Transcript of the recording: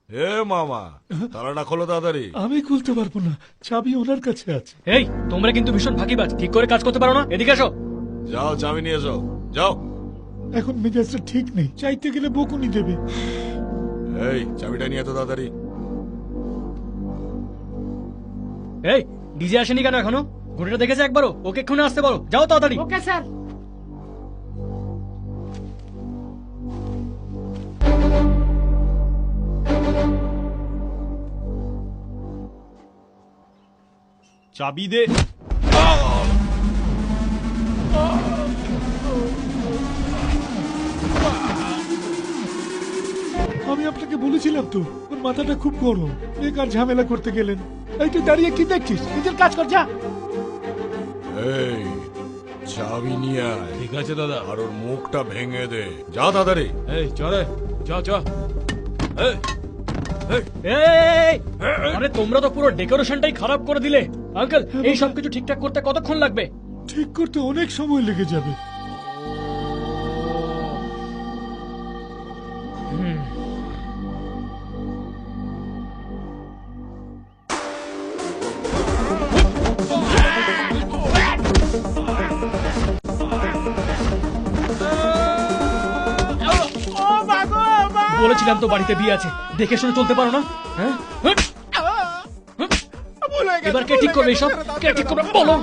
এ মামা, তালাটা খোলো তাড়াতাড়ি। আমি খুলতে পারবো না, চাবি ওনার কাছে আছে। এই তোমরা কিন্তু ভীষণ ফাঁকিবাজ, ঠিক করে কাজ করতে পারো না। এদিকে আসো। যাও চাবি নিয়ে এসো, যাও। এখন মেজাজটা ঠিক নেই, চাইতে গেলে বকুনি দেবে। এই চাবিটা নিয়ে এত তাড়াতাড়ি। এই ডিজে আসেনি কেন এখনো? ঘুরেটা দেখেছে একবারও? ওকে এক্ষুনি আসতে বলো, যাও তাড়াতাড়ি। Okay sir. চাবি দে। আমি আপনাকে বলেছিলাম তো, ওর মাথাটা খুব গরম, বেকার ঝামেলা করতে গেলেন। এই তুই দাঁড়িয়ে কি দেখছিস? নিজের কাজ কর, যা। এই চাবি নিয়ে আয়, ঠিক আছে দাদা। আর ওর মুখটা ভেঙে দে। যা তাড়াতাড়ি। এই চলে, চ চ। এই, এই, এই, আরে তোমরা তো পুরো ডেকোরেশনটাই খারাপ করে দিলে। আঙ্কেল, এই সব কিছু ঠিকঠাক করতে কতক্ষণ লাগবে? ঠিক করতে অনেক সময় লেগে যাবে। বলেছিলাম তো বাড়িতে বিয়ে আছে, দেখে শুনে চলতে পারো না? হ্যাঁ, এবার কে ঠিক করবে এইসব? কে ঠিক করবে বলো?